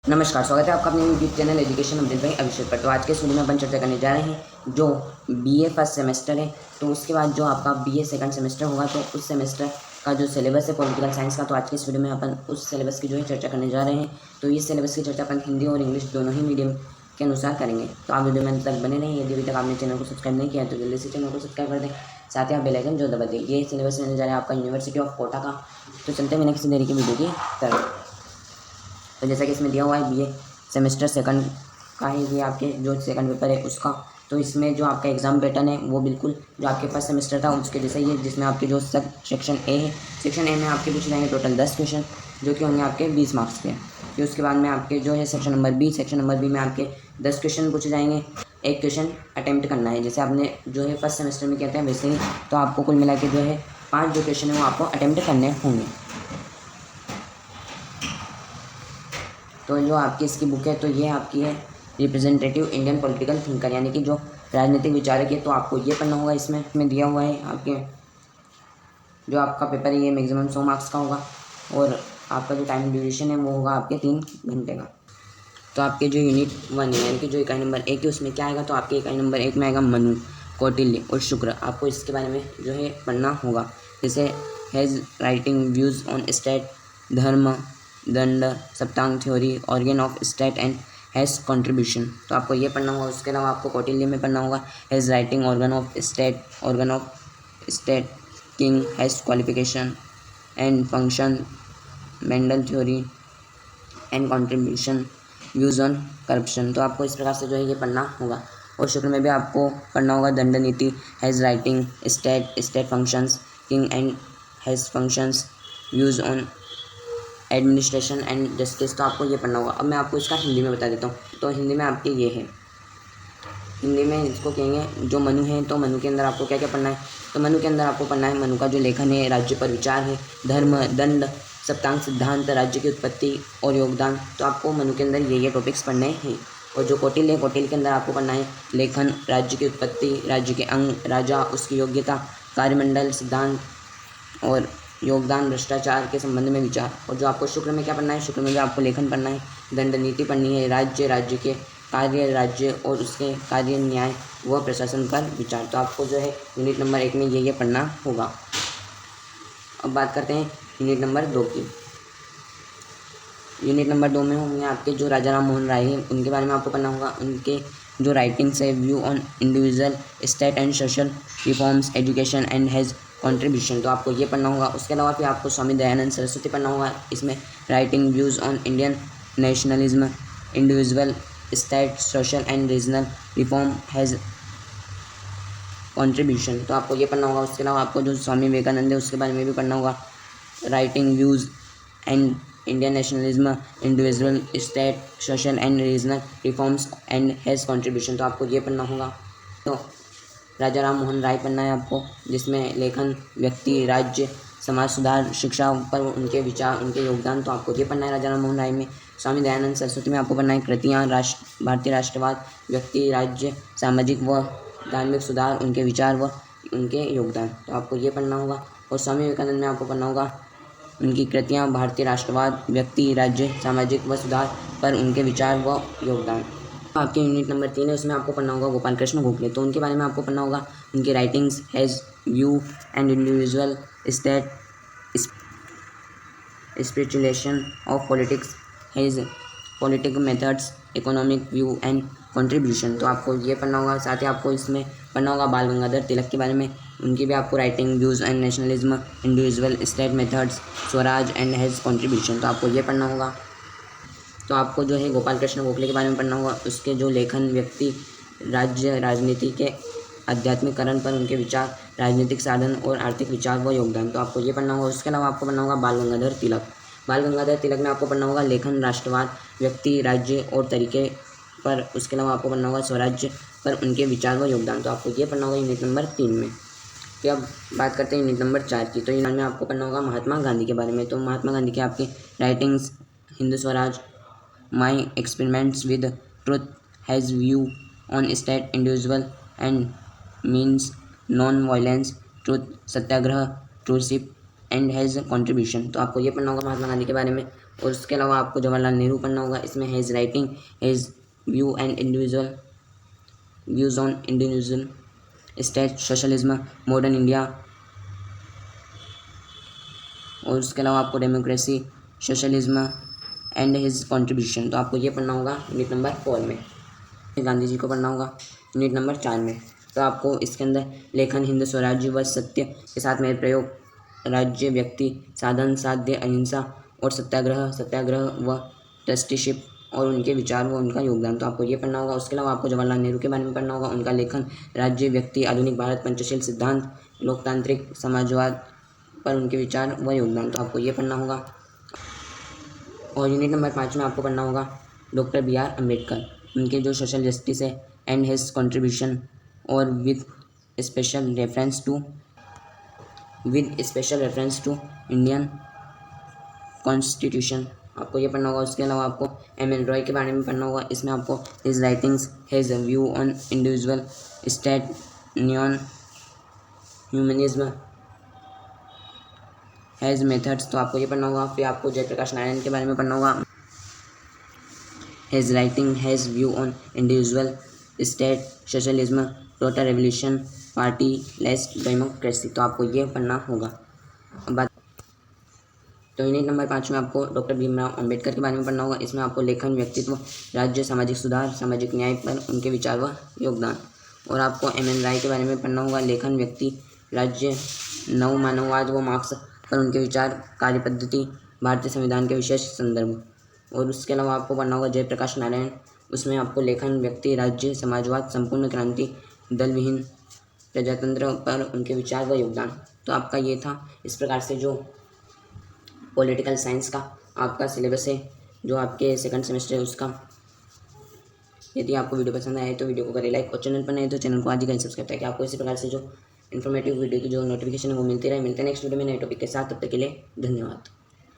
नमस्कार, स्वागत है आपका अपने यूट्यूब चैनल एजुकेशन अब्दुल भाई अभिषेक पर। तो आज के इस वीडियो में अपन चर्चा करने जा रहे हैं जो बीए फर्स्ट सेमेस्टर है, तो उसके बाद जो आपका बीए सेकंड सेमेस्टर होगा, तो उस सेमेस्टर का जो सिलेबस है पॉलिटिकल साइंस का, तो आज के इस वीडियो में अपन उस सिलेबस की जो है चर्चा करने जा रहे हैं। तो इस सिलेबस की चर्चा अपन हिंदी और इंग्लिश दोनों ही मीडियम के अनुसार करेंगे। तो आप वीडियो में अंत तक बने रहें। यदि अभी तक आपने चैनल को सब्सक्राइब नहीं किया है तो जल्दी से चैनल को सब्सक्राइब कर दें, साथ ही आप बेल आइकन जो दबा दें। ये सिलेबस रहने जा रहा है आपका यूनिवर्सिटी ऑफ कोटा का। तो चलते हैं बिना किसी देरी की वीडियो की तरफ। तो जैसा कि इसमें दिया हुआ है बीए सेमेस्टर सेकंड का है, ये आपके जो सेकंड पेपर है उसका। तो इसमें जो आपका एग्ज़ाम पैटर्न है वो बिल्कुल जो आपके फर्स्ट सेमेस्टर था उसके जैसा ही है, जिसमें आपके जो सेक्शन ए है, सेक्शन ए में आपके पूछे जाएंगे टोटल 10 क्वेश्चन जो कि होंगे आपके 20 मार्क्स के। फिर उसके बाद में आपके जो है सेक्शन नंबर बी में आपके 10 क्वेश्चन पूछे जाएंगे। एक क्वेश्चन अटैम्प्ट करना है, जैसे आपने जो है फर्स्ट सेमेस्टर में कहते हैं वैसे ही। तो आपको कुल मिला के जो है 5 जो क्वेश्चन है वो आपको अटैम्प्ट करने होंगे। तो जो आपकी इसकी बुक है तो ये आपकी है रिप्रेजेंटेटिव इंडियन पॉलिटिकल थिंकर, यानी कि जो राजनीतिक विचारक है, तो आपको ये पढ़ना होगा। इसमें दिया हुआ है आपके जो आपका पेपर है ये मैक्सिमम 100 मार्क्स का होगा, और आपका जो टाइम ड्यूरेशन है वो होगा आपके 3 घंटे का। तो आपके जो यूनिट 1 है, यानी कि जो इकाई नंबर 1 है, उसमें क्या आएगा, तो आपके इकाई नंबर 1 में आएगा मनु, कौटिल्य और शुक्र। आपको इसके बारे में जो है पढ़ना होगा, जैसे his writing views on state, dharma, danda, saptanga theory, organ of state and his contribution. तो आपको ये पढ़ना होगा। उसके अलावा आपको कौटिल्य में पढ़ना होगा has writing organ of state, king has qualification and function, Mendel theory and contribution, views on corruption. तो आपको इस प्रकार से जो है ये पढ़ना होगा। और शुक्र में भी आपको पढ़ना होगा दंड नीति, has writing state functions, king and has functions, views on administration and justice. तो आपको ये पढ़ना होगा। अब मैं आपको इसका हिंदी में बता देता हूँ। तो हिंदी में आपके ये है, हिंदी में इसको कहेंगे जो मनु है। तो मनु के अंदर आपको क्या क्या पढ़ना है, तो मनु के अंदर आपको पढ़ना है मनु का जो लेखन है, राज्य पर विचार है, धर्म, दंड, सप्तांग सिद्धांत, राज्य की उत्पत्ति और योगदान। तो आपको मनु के अंदर ये टॉपिक्स पढ़ने हैं। और जो कौटिल्य है, कौटिल्य के अंदर आपको पढ़ना है लेखन, राज्य की उत्पत्ति, राज्य के अंग, राजा, उसकी योग्यता, कार्यमंडल, सिद्धांत और योगदान, भ्रष्टाचार के संबंध में विचार। और जो आपको शुक्र में क्या पढ़ना है, शुक्र में भी आपको लेखन पढ़ना है, दंड नीति पढ़नी है, राज्य के कार्य, राज्य और उसके कार्य, न्याय व प्रशासन पर विचार। तो आपको जो है यूनिट नंबर 1 में ये पढ़ना होगा। अब बात करते हैं यूनिट नंबर 2 की। यूनिट नंबर 2 में होंगे आपके जो राजा राम मोहन राय हैं, उनके बारे में आपको पढ़ना होगा। उनके जो राइटिंग्स है, view on individual state and social reforms, education and his contribution. तो आपको ये पढ़ना होगा। उसके अलावा फिर आपको स्वामी दयानंद सरस्वती पढ़ना होगा। इसमें writing views on Indian nationalism, individual state, social and regional reform, has contribution. तो आपको ये पढ़ना होगा। उसके अलावा आपको जो स्वामी विवेकानंद है उसके बारे में भी पढ़ना होगा। Writing views and Indian nationalism, individual state, social and regional reforms and his contribution. तो आपको ये पढ़ना होगा। तो राजा राम मोहन राय पढ़ना है आपको, जिसमें लेखन, व्यक्ति, राज्य, समाज सुधार, शिक्षा पर उनके विचार, उनके योगदान। तो आपको ये पढ़ना है राजा राम मोहन राय में। स्वामी दयानंद सरस्वती में आपको पढ़ना है कृतियाँ, भारतीय राष्ट्रवाद, व्यक्ति, राज्य, सामाजिक व धार्मिक सुधार, उनके विचार व उनके योगदान। तो आपको ये पढ़ना होगा। और स्वामी विवेकानंद में आपको पढ़ना होगा उनकी कृतियाँ, भारतीय राष्ट्रवाद, व्यक्ति, राज्य, सामाजिक व सुधार पर उनके विचार व योगदान। आपके यूनिट नंबर 3 है, उसमें आपको पढ़ना होगा गोपाल कृष्ण गोखले। तो उनके बारे में आपको पढ़ना होगा। उनकी writings, his, view and individual state, spiritualisation of politics, his political methods, economic view and contribution. तो आपको ये पढ़ना होगा। साथ ही आपको इसमें पढ़ना होगा बाल गंगाधर तिलक के बारे में। उनकी भी आपको writing, views and nationalism, individual state methods, Swaraj and his contribution. तो आपको ये पढ़ना होगा। तो आपको जो है गोपाल कृष्ण गोखले के बारे में पढ़ना होगा। उसके जो लेखन, व्यक्ति, राज्य, राजनीति के आध्यात्मिकरण पर उनके विचार, राजनीतिक साधन और आर्थिक विचार व योगदान। तो आपको ये पढ़ना होगा। उसके अलावा आपको पढ़ना होगा बाल गंगाधर तिलक। बाल गंगाधर तिलक में आपको पढ़ना होगा लेखन, राष्ट्रवाद, व्यक्ति, राज्य और तरीके पर। उसके अलावा आपको पढ़ना होगा स्वराज्य पर उनके विचार व योगदान। तो आपको ये पढ़ना होगा यूनिट नंबर 3 में। फिर अब बात करते हैं यूनिट नंबर 4 की। तो यूनिट में आपको पढ़ना होगा महात्मा गांधी के बारे में। तो महात्मा गांधी की आपकी writings, Hindu Swaraj, my experiments with truth, his view on state, individual and means, non violence, truth, satyagraha, trusteeship and his contribution. तो आपको ये पढ़ना होगा महात्मा गांधी के बारे में। और उसके अलावा आपको जवाहरलाल नेहरू पढ़ना होगा। इसमें hedge writing, hedge view and individual views on individual state socialism, modern India, और उसके अलावा आपको democracy, socialism and his contribution, तो आपको ये पढ़ना होगा यूनिट नंबर 4 में। गांधी जी को पढ़ना होगा यूनिट नंबर 4 में। तो आपको इसके अंदर लेखन, हिंद स्वराज्य व सत्य के साथ में प्रयोग, राज्य, व्यक्ति, साधन, साध्य, अहिंसा और सत्याग्रह व ट्रस्टीशिप और उनके विचार व उनका योगदान, तो आपको ये पढ़ना होगा। उसके अलावा आपको जवाहरलाल नेहरू के बारे में पढ़ना होगा, उनका लेखन, राज्य, व्यक्ति, आधुनिक भारत, पंचशील सिद्धांत, लोकतांत्रिक समाजवाद पर उनके विचार व योगदान, तो आपको ये पढ़ना होगा। और यूनिट नंबर 5 में आपको पढ़ना होगा डॉक्टर B.R. अम्बेडकर, उनके जो सोशल जस्टिस है एंड हिज कंट्रीब्यूशन, और with special reference to Indian constitution, आपको ये पढ़ना होगा। उसके अलावा आपको M.N. रॉय के बारे में पढ़ना होगा। इसमें आपको his writings, his view on individual state, न्यून ह्यूमनिज्म, हैज़ मेथड्स, तो आपको ये पढ़ना होगा। फिर आपको जयप्रकाश नारायण के बारे में पढ़ना होगा। Has writing, has view on individual state, socialism, total revolution, party less democracy, तो आपको ये पढ़ना होगा। बात तो यूनिट नंबर 5 में आपको डॉक्टर भीमराव अम्बेडकर के बारे में पढ़ना होगा। इसमें आपको लेखन, व्यक्तित्व, राज्य, सामाजिक सुधार, सामाजिक न्याय पर उनके विचार व योगदान, और आपको M.N. राय के बारे में पढ़ना होगा। लेखन, व्यक्ति, राज्य, नव मानववाद व मार्क्स पर उनके विचार, कार्य पद्धति, भारतीय संविधान के विशेष संदर्भ, और उसके अलावा आपको पढ़ना होगा जयप्रकाश नारायण। उसमें आपको लेखन, व्यक्ति, राज्य, समाजवाद, संपूर्ण क्रांति, दल विहीन प्रजातंत्र पर उनके विचार व योगदान, तो आपका ये था इस प्रकार से जो पॉलिटिकल साइंस का आपका सिलेबस है, जो आपके सेकंड सेमेस्टर है उसका। यदि आपको वीडियो पसंद आए तो वीडियो को करें लाइक, और चैनल पर नए तो चैनल को आज ही करें सब्सक्राइब, ताकि आपको इसी प्रकार से जो इन्फॉर्मेटिव वीडियो की जो नोटिफिकेशन है वो मिलती रहे। मिलते हैं नेक्स्ट वीडियो में नए टॉपिक के साथ, तब तक के लिए धन्यवाद।